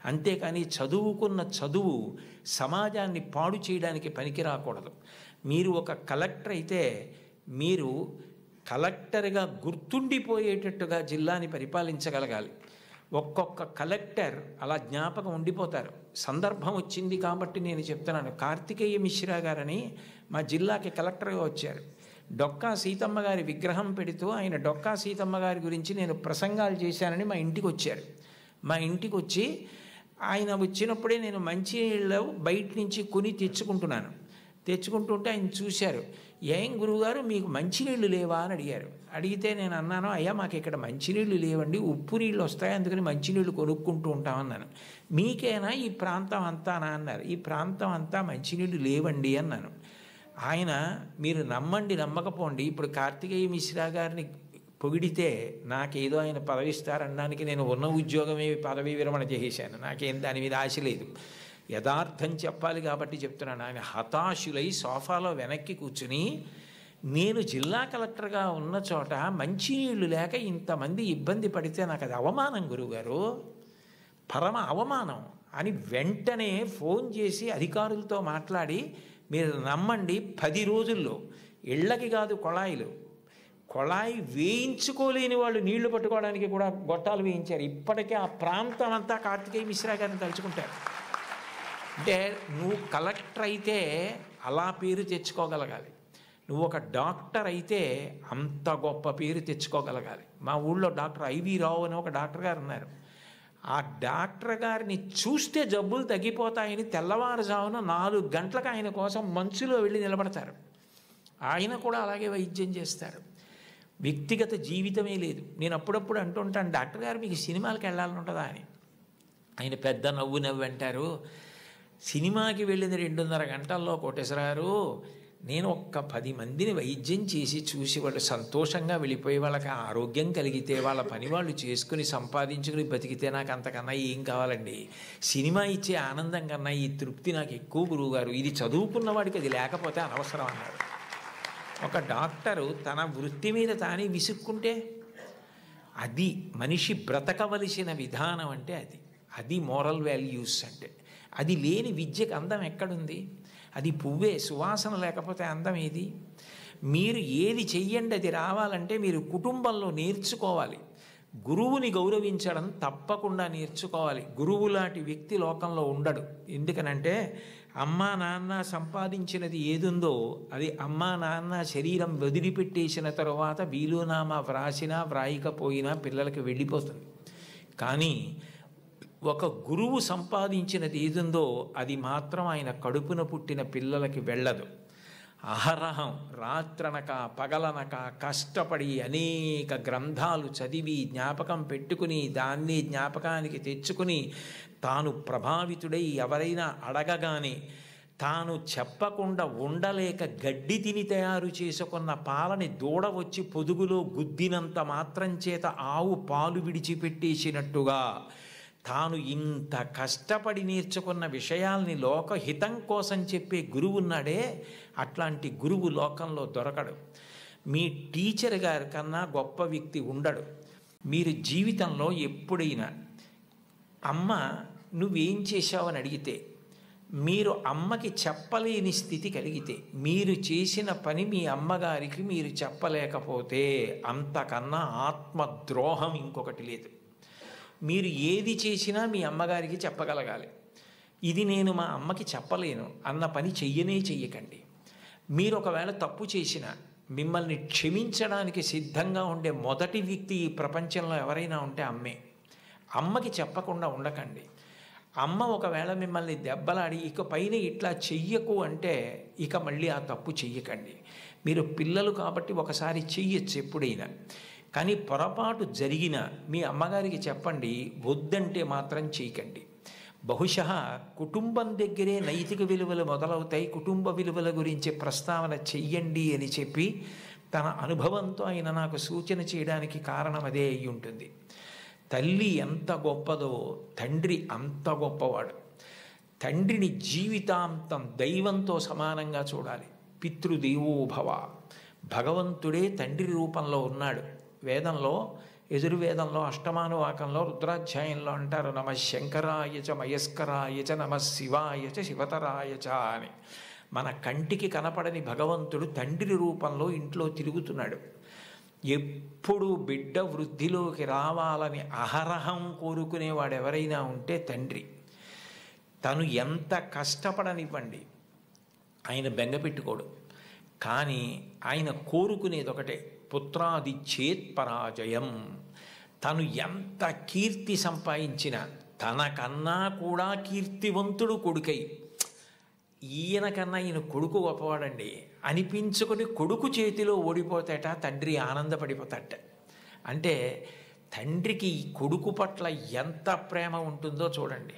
అంతేకాని చదువుకున్న చదువు సమాజాన్ని పాడు చేయడానికి పనికి రాకూడదు. మీరు ఒక కలెక్టర్ అయితే మీరు కలెక్టర్గా గుర్తుండిపోయేటట్టుగా జిల్లాని పరిపాలించగలగాలి. ఒక్కొక్క కలెక్టర్ అలా జ్ఞాపకం ఉండిపోతారు. సందర్భం వచ్చింది కాబట్టి నేను చెప్తున్నాను. కార్తికేయ మిశ్రా గారని మా జిల్లాకి కలెక్టర్గా వచ్చారు. డొక్కా సీతమ్మ గారి విగ్రహం పెడుతూ ఆయన డొక్కా సీతమ్మ గారి గురించి నేను ప్రసంగాలు చేశానని మా ఇంటికి వచ్చారు. మా ఇంటికి వచ్చి ఆయన వచ్చినప్పుడే నేను మంచినీళ్ళు బయట నుంచి కొని తెచ్చుకుంటుంటే ఆయన చూశారు. ఏం గురువుగారు మీకు మంచినీళ్ళు లేవా అని అడిగారు. అడిగితే నేను అన్నాను, అయ్యా మాకు ఇక్కడ మంచినీళ్ళు లేవండి, ఉప్పు నీళ్ళు వస్తాయి, అందుకని మంచినీళ్ళు కొనుక్కుంటూ ఉంటామన్నాను. మీకేనా ఈ ప్రాంతం అంతానా అన్నారు. ఈ ప్రాంతం అంతా మంచినీళ్ళు లేవండి అన్నాను. ఆయన మీరు నమ్మండి నమ్మకపోండి, ఇప్పుడు కార్తికేయ మిశ్రా గారిని పొగిడితే నాకేదో ఆయన పదవి ఇస్తారనడానికి నేను ఉన్న ఉద్యోగమే పదవీ విరమణ చేసేసాను. నాకేం దాని మీద ఆశ లేదు. యథార్థం చెప్పాలి కాబట్టి చెప్తున్నాను. ఆయన హతాశులై సోఫాలో వెనక్కి కూర్చుని నేను జిల్లా కలెక్టర్గా ఉన్న చోట మంచినీళ్ళు లేక ఇంతమంది ఇబ్బంది పడితే నాకు అది అవమానం గురువుగారు, పరమ అవమానం అని వెంటనే ఫోన్ చేసి అధికారులతో మాట్లాడి మీరు నమ్మండి 10 రోజుల్లో ఇళ్ళకి కాదు కొళాయి వేయించుకోలేని వాళ్ళు నీళ్లు పట్టుకోవడానికి కూడా గొట్టాలు వేయించారు. ఇప్పటికే ఆ ప్రాంతం అంతా కార్తికేయ మిశ్రా గారిని తలుచుకుంటారు. అంటే నువ్వు కలెక్టర్ అయితే అలా పేరు తెచ్చుకోగలగాలి. నువ్వు ఒక డాక్టర్ అయితే అంత గొప్ప పేరు తెచ్చుకోగలగాలి. మా ఊళ్ళో డాక్టర్ ఐవి రావు అని ఒక డాక్టర్ గారు ఉన్నారు. ఆ డాక్టర్ గారిని చూస్తే జబ్బులు తగ్గిపోతాయని తెల్లవారుజామున 4 గంటలకు ఆయన కోసం మంచులో వెళ్ళి నిలబడతారు. ఆయన కూడా అలాగే వైద్యం చేస్తారు. వ్యక్తిగత జీవితమే లేదు. నేను అప్పుడప్పుడు అంటుంటాను, డాక్టర్ గారు మీకు సినిమాలకు వెళ్ళాలని ఉంటుందా అని. ఆయన పెద్ద నవ్వు అంటారు, సినిమాకి వెళ్ళిన 2.5 గంటల్లో కోటేశ్వరారు నేను ఒక్క 10 మందిని వైద్యం చేసి చూసి వాళ్ళు సంతోషంగా వెళ్ళిపోయి వాళ్ళకి ఆరోగ్యం కలిగితే వాళ్ళ పని వాళ్ళు చేసుకుని సంపాదించుకుని బతికితే నాకు అంతకన్నా ఏం కావాలండి. సినిమా ఇచ్చే ఆనందం కన్నా ఈ తృప్తి నాకు ఎక్కువ గురువుగారు. ఇది చదువుకున్న వాడికి అది లేకపోతే అనవసరం అన్నారు. ఒక డాక్టరు తన వృత్తి మీద తానే విసుక్కుంటే అది మనిషి బ్రతకవలసిన విధానం అంటే అది మోరల్ వాల్యూస్ అంటే. అది లేని విద్యకు అందం ఎక్కడుంది? అది పువ్వే, సువాసన లేకపోతే అందం ఏది? మీరు ఏది చెయ్యండి అది రావాలంటే మీరు కుటుంబంలో నేర్చుకోవాలి. గురువుని గౌరవించడం తప్పకుండా నేర్చుకోవాలి. గురువు లాంటి వ్యక్తి లోకంలో ఉండడు. ఎందుకనంటే అమ్మా నాన్న సంపాదించినది ఏదుందో అది అమ్మా నాన్న శరీరం వదిలిపెట్టేసిన తరువాత వీలునామా వ్రాసినా వ్రాయకపోయినా పిల్లలకి వెళ్ళిపోతుంది. కానీ ఒక గురువు సంపాదించినది ఏదుందో అది మాత్రం ఆయన కడుపున పుట్టిన పిల్లలకి వెళ్ళదు. అహరహం రాత్రనక పగలనక కష్టపడి అనేక గ్రంథాలు చదివి జ్ఞాపకం పెట్టుకుని దాన్ని జ్ఞాపకానికి తెచ్చుకుని తాను ప్రభావితుడై ఎవరైనా అడగగానే తాను చెప్పకుండా ఉండలేక గడ్డి తిని తయారు చేసుకున్న పాలని దూడ వచ్చి పొదుగులో గుద్దినంత మాత్రం చేత ఆవు పాలు విడిచిపెట్టేసినట్టుగా తాను ఇంత కష్టపడి నేర్చుకున్న విషయాల్ని లోకహితం కోసం చెప్పే గురువు ఉన్నాడే, అట్లాంటి గురువు లోకంలో దొరకడు. మీ టీచర్ గారి కన్నా గొప్ప వ్యక్తి ఉండడు. మీరు జీవితంలో ఎప్పుడైనా అమ్మ నువ్వేం చేశావని అడిగితే మీరు అమ్మకి చెప్పలేని స్థితి కలిగితే, మీరు చేసిన పని మీ అమ్మగారికి మీరు చెప్పలేకపోతే అంతకన్నా ఆత్మద్రోహం ఇంకొకటి లేదు. మీరు ఏది చేసినా మీ అమ్మగారికి చెప్పగలగాలి. ఇది నేను మా అమ్మకి చెప్పలేను అన్న పని చెయ్యకండి. మీరు ఒకవేళ తప్పు చేసినా మిమ్మల్ని క్షమించడానికి సిద్ధంగా ఉండే మొదటి వ్యక్తి ఈ ప్రపంచంలో ఎవరైనా ఉంటే అమ్మే. అమ్మకి చెప్పకుండా ఉండకండి. అమ్మ ఒకవేళ మిమ్మల్ని దెబ్బలాడి ఇక పైన ఇట్లా చెయ్యకు అంటే ఇక మళ్ళీ ఆ తప్పు చెయ్యకండి. మీరు పిల్లలు కాబట్టి ఒకసారి చెయ్యొచ్చు ఎప్పుడైనా, కానీ పొరపాటు జరిగిన మీ అమ్మగారికి చెప్పండి, వద్దంటే మాత్రం చేయకండి. బహుశా కుటుంబం దగ్గరే నైతిక విలువలు మొదలవుతాయి. కుటుంబ విలువల గురించి ప్రస్తావన చెయ్యండి అని చెప్పి తన అనుభవంతో ఆయన నాకు సూచన చేయడానికి కారణం అదే అయి ఉంటుంది. తల్లి ఎంత గొప్పదో తండ్రి అంత గొప్పవాడు. తండ్రిని జీవితాంతం దైవంతో సమానంగా చూడాలి. పితృదేవో భవ, భగవంతుడే తండ్రి రూపంలో ఉన్నాడు. వేదంలో యజుర్వేదంలో అష్టమానువాకంలో రుద్రాధ్యాయంలో అంటారు, నమ శంకరాయ చ మయస్కరాయ చ నమ శివాయ చ శివతరాయ చ అని. మన కంటికి కనపడని భగవంతుడు తండ్రి రూపంలో ఇంట్లో తిరుగుతున్నాడు. ఎప్పుడు బిడ్డ వృద్ధిలోకి రావాలని అహరహం కోరుకునేవాడు ఎవరైనా ఉంటే తండ్రి. తను ఎంత కష్టపడనివ్వండి, ఆయన బెంగపెట్టుకోడు. కానీ ఆయన కోరుకునేది ఒకటే, పుత్రాది చేత్ పరాజయం. తను ఎంత కీర్తి సంపాదించినా తనకన్నా కూడా కీర్తివంతుడు కొడుకై, ఈయనకన్నా ఈయన కొడుకు గొప్పవాడండి అనిపించుకొని కొడుకు చేతిలో ఓడిపోతాట తండ్రి ఆనందపడిపోతాట. అంటే తండ్రికి ఈ కొడుకు పట్ల ఎంత ప్రేమ ఉంటుందో చూడండి.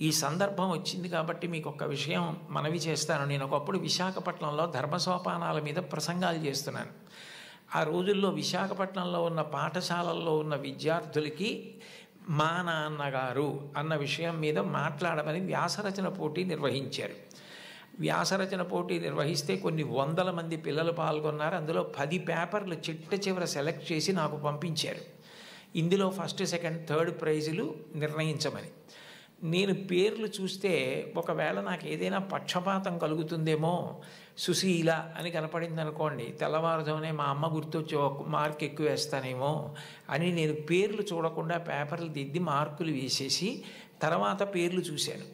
ఈ సందర్భం వచ్చింది కాబట్టి మీకు ఒక విషయం మనవి చేస్తాను. నేను ఒకప్పుడు విశాఖపట్నంలో ధర్మసోపానాల మీద ప్రసంగాలు చేస్తున్నాను. ఆ రోజుల్లో విశాఖపట్నంలో ఉన్న పాఠశాలల్లో ఉన్న విద్యార్థులకి మా నాన్నగారు అన్న విషయం మీద మాట్లాడమని వ్యాసరచన పోటీ నిర్వహించారు. వ్యాసరచన పోటీ నిర్వహిస్తే కొన్ని వందల మంది పిల్లలు పాల్గొన్నారు. అందులో 10 పేపర్లు చిట్ట చివర సెలెక్ట్ చేసి నాకు పంపించారు. ఇందులో ఫస్ట్, సెకండ్, థర్డ్ ప్రైజులు నిర్ణయించమని. నేను పేర్లు చూస్తే ఒకవేళ నాకు ఏదైనా పక్షపాతం కలుగుతుందేమో, సుశీల అని కనపడింది అనుకోండి, తెల్లవారుజామునే మా అమ్మ గుర్తొచ్చి ఒక మార్క్ ఎక్కువ వేస్తానేమో అని నేను పేర్లు చూడకుండా పేపర్లు దిద్ది మార్కులు వేసేసి తర్వాత పేర్లు చూశాను.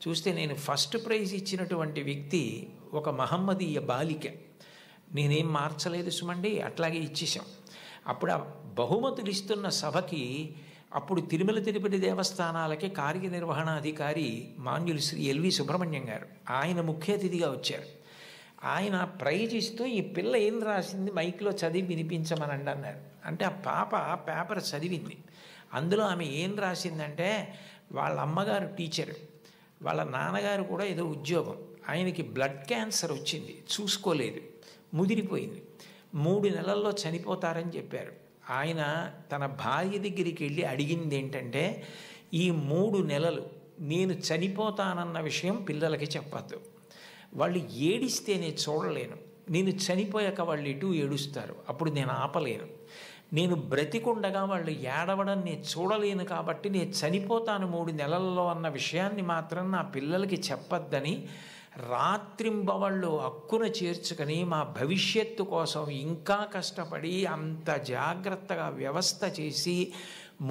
చూస్తే నేను ఫస్ట్ ప్రైజ్ ఇచ్చినటువంటి వ్యక్తి ఒక మహమ్మదీయ బాలిక. నేనేం మార్చలేదు సుమండి, అట్లాగే ఇచ్చేసాం. అప్పుడు ఆ బహుమతులు ఇస్తున్న సభకి అప్పుడు తిరుమల తిరుపతి దేవస్థానాలకి కార్యనిర్వహణాధికారి మాన్యులు శ్రీ ఎల్వి సుబ్రహ్మణ్యం గారు, ఆయన ముఖ్య అతిథిగా వచ్చారు. ఆయన ప్రైజ్ ఇస్తూ ఈ పిల్ల ఏం రాసింది మైక్లో చదివి వినిపించమనండి అన్నారు. అంటే ఆ పాప పేపర్ చదివింది. అందులో ఆమె ఏం రాసిందంటే, వాళ్ళ అమ్మగారు టీచరు, వాళ్ళ నాన్నగారు కూడా ఏదో ఉద్యోగం, ఆయనకి బ్లడ్ క్యాన్సర్ వచ్చింది, చూసుకోలేదు, ముదిరిపోయింది, 3 నెలల్లో చనిపోతారని చెప్పారు. ఆయన తన భార్య దగ్గరికి వెళ్ళి అడిగింది ఏంటంటే, ఈ 3 నెలలు నేను చనిపోతానన్న విషయం పిల్లలకి చెప్పద్దు, వాళ్ళు ఏడిస్తే నేను చూడలేను, నేను చనిపోయాక వాళ్ళు ఎటు ఏడుస్తారు, అప్పుడు నేను ఆపలేను, నేను బ్రతికుండగా వాళ్ళు ఏడవడం నేను చూడలేను, కాబట్టి నేను చనిపోతాను 3 నెలల్లో అన్న విషయాన్ని మాత్రం నా పిల్లలకి చెప్పద్దని రాత్రింబవళ్ళు హక్కున చేర్చుకొని మా భవిష్యత్తు కోసం ఇంకా కష్టపడి అంత జాగ్రత్తగా వ్యవస్థ చేసి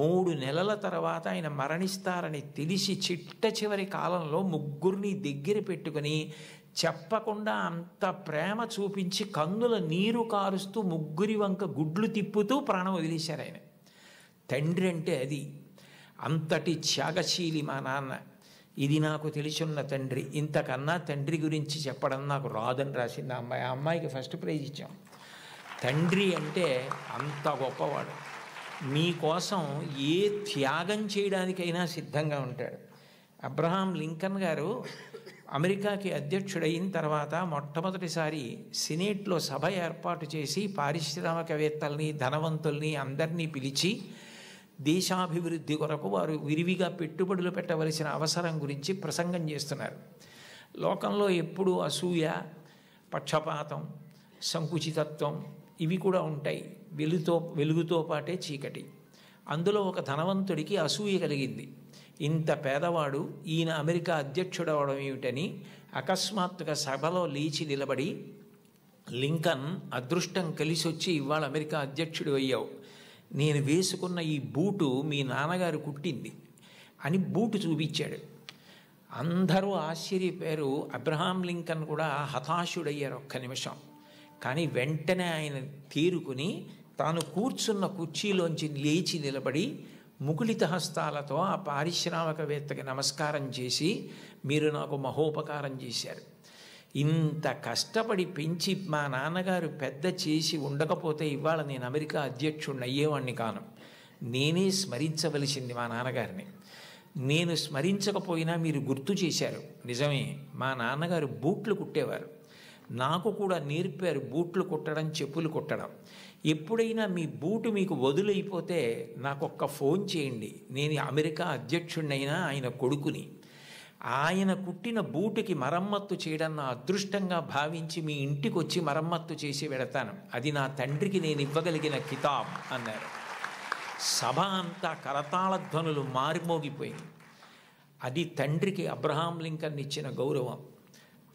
3 నెలల తర్వాత ఆయన మరణిస్తారని తెలిసి చిట్ట చివరి కాలంలో 3 దగ్గర పెట్టుకొని చెప్పకుండా అంత ప్రేమ చూపించి కన్నుల నీరు కారుస్తూ 3 వంక గుడ్లు తిప్పుతూ ప్రాణం వదిలేశారు ఆయన. తండ్రి అంటే అది, అంతటి త్యాగశీలి మా నాన్న. ఇది నాకు తెలిసున్న తండ్రి. ఇంతకన్నా తండ్రి గురించి చెప్పడం నాకు రాదని రాసింది ఆ అమ్మాయి. ఆ అమ్మాయికి ఫస్ట్ ప్రైజ్ ఇచ్చాం. తండ్రి అంటే అంత గొప్పవాడు. మీకోసం ఏ త్యాగం చేయడానికైనా సిద్ధంగా ఉంటాడు. అబ్రహాం లింకన్ గారు అమెరికాకి అధ్యక్షుడైన తర్వాత మొట్టమొదటిసారి సినేట్లో సభ ఏర్పాటు చేసి పారిశ్రామికవేత్తల్ని, ధనవంతుల్ని అందరినీ పిలిచి దేశాభివృద్ధి కొరకు వారు విరివిగా పెట్టుబడులు పెట్టవలసిన అవసరం గురించి ప్రసంగం చేస్తున్నారు. లోకంలో ఎప్పుడూ అసూయ, పక్షపాతం, సంకుచితత్వం ఇవి కూడా ఉంటాయి. వెలుగుతో పాటే చీకటి. అందులో ఒక ధనవంతుడికి అసూయ కలిగింది. ఇంత పేదవాడు ఈయన అమెరికా అధ్యక్షుడు అవడం ఏమిటని అకస్మాత్తుగా సభలో లేచి నిలబడి, లింకన్ అదృష్టం కలిసి వచ్చి ఇవాళ అమెరికా అధ్యక్షుడు అయ్యావు, నేను వేసుకున్న ఈ బూటు మీ నాన్నగారు కుట్టింది అని బూటు చూపించాడు. అందరూ ఆశ్చర్యపోయారు. అబ్రహాం లింకన్ కూడా హతాశుడయ్యారు ఒక్క నిమిషం. కానీ వెంటనే ఆయన తేరుకుని తాను కూర్చున్న కుర్చీలోంచి లేచి నిలబడి ముకుళిత హస్తాలతో ఆ పారిశ్రామికవేత్తకి నమస్కారం చేసి, మీరు నాకు మహోపకారం చేశారు, ఇంత కష్టపడి పెంచి మా నాన్నగారు పెద్ద చేసి ఉండకపోతే ఇవాళ నేను అమెరికా అధ్యక్షుడిని అయ్యేవాడిని కాను. నేనే స్మరించవలసింది మా నాన్నగారిని. నేను స్మరించకపోయినా మీరు గుర్తు చేశారు. నిజమే, మా నాన్నగారు బూట్లు కుట్టేవారు, నాకు కూడా నేర్పారు బూట్లు కుట్టడం, చెప్పులు కుట్టడం. ఎప్పుడైనా మీ బూటు మీకు వదులైపోతే నాకు ఒక్క ఫోన్ చేయండి, నేను అమెరికా అధ్యక్షుడినైనా ఆయన కొడుకుని. ఆయన కుట్టిన బూటుకి మరమ్మత్తు చేయడం నా అదృష్టంగా భావించి మీ ఇంటికి వచ్చి మరమ్మత్తు చేసి వెడతాను. అది నా తండ్రికి నేను ఇవ్వగలిగిన కితాబ్ అన్నారు. సభ అంతా కరతాళ ధ్వనులు మారిమోగిపోయింది. అది తండ్రికి అబ్రహాం లింకన్ ఇచ్చిన గౌరవం.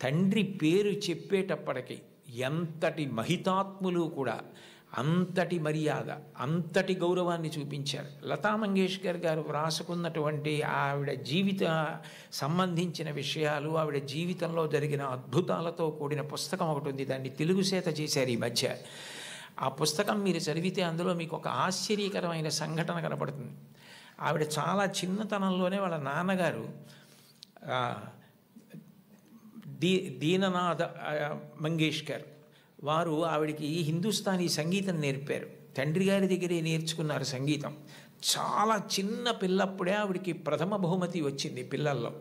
తండ్రి పేరు చెప్పేటప్పటికి ఎంతటి మహితాత్ములు కూడా అంతటి మర్యాద, అంతటి గౌరవాన్ని చూపించారు. లతా మంగేష్కర్ గారు వ్రాసుకున్నటువంటి ఆవిడ జీవిత సంబంధించిన విషయాలు, ఆవిడ జీవితంలో జరిగిన అద్భుతాలతో కూడిన పుస్తకం ఒకటి ఉంది. దాన్ని తెలుగు చేత చేశారు ఈ మధ్య. ఆ పుస్తకం మీరు చదివితే అందులో మీకు ఒక ఆశ్చర్యకరమైన సంఘటన కనపడుతుంది. ఆవిడ చాలా చిన్నతనంలోనే వాళ్ళ నాన్నగారు దీననాథ మంగేష్కర్ వారు ఆవిడికి హిందుస్థానీ సంగీతం నేర్పారు. తండ్రి గారి దగ్గరే నేర్చుకున్నారు సంగీతం. చాలా చిన్న పిల్లప్పుడే ఆవిడికి ప్రథమ బహుమతి వచ్చింది పిల్లల్లో.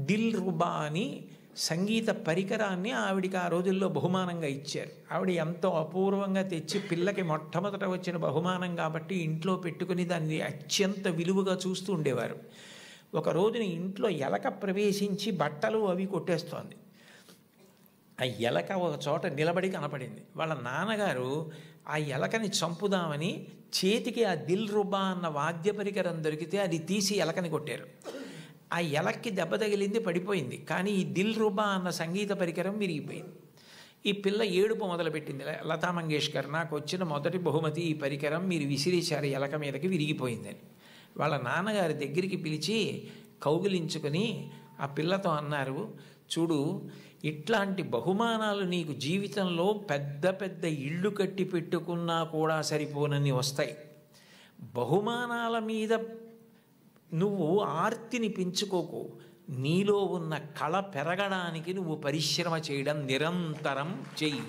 దిల్ రుబా అని సంగీత పరికరాన్ని ఆవిడికి ఆ రోజుల్లో బహుమానంగా ఇచ్చారు. ఆవిడ ఎంతో అపూర్వంగా తెచ్చి పిల్లకి మొట్టమొదట వచ్చిన బహుమానం కాబట్టి ఇంట్లో పెట్టుకుని దాన్ని అత్యంత విలువగా చూస్తూ ఉండేవారు. ఒక రోజున ఇంట్లో ఎలక ప్రవేశించి బట్టలు అవి కొట్టేస్తోంది. ఆ ఎలక ఒక చోట నిలబడి కనపడింది. వాళ్ళ నాన్నగారు ఆ ఎలకని చంపుదామని చేతికి ఆ దిల్ రుబా అన్న వాద్య పరికరం దొరికితే అది తీసి ఎలకని కొట్టారు. ఆ ఎలక్కి దెబ్బ తగిలింది, పడిపోయింది. కానీ ఈ దిల్ రుబా అన్న సంగీత పరికరం విరిగిపోయింది. ఈ పిల్ల ఏడుపు మొదలుపెట్టింది. లతా మంగేష్కర్, నాకు వచ్చిన మొదటి బహుమతి ఈ పరికరం, మీరు విసిరేశారు ఎలక మీదకి, విరిగిపోయిందని. వాళ్ళ నాన్నగారి దగ్గరికి పిలిచి కౌగిలించుకొని ఆ పిల్లతో అన్నారు, చూడు, ఇట్లాంటి బహుమానాలు నీకు జీవితంలో పెద్ద పెద్ద ఇళ్ళు కట్టి పెట్టుకున్నా కూడా సరిపోనని వస్తాయి. బహుమానాల మీద నువ్వు ఆర్తిని పెంచుకోకు. నీలో ఉన్న కళ పెరగడానికి నువ్వు పరిశ్రమ చేయడం నిరంతరం చెయ్యి.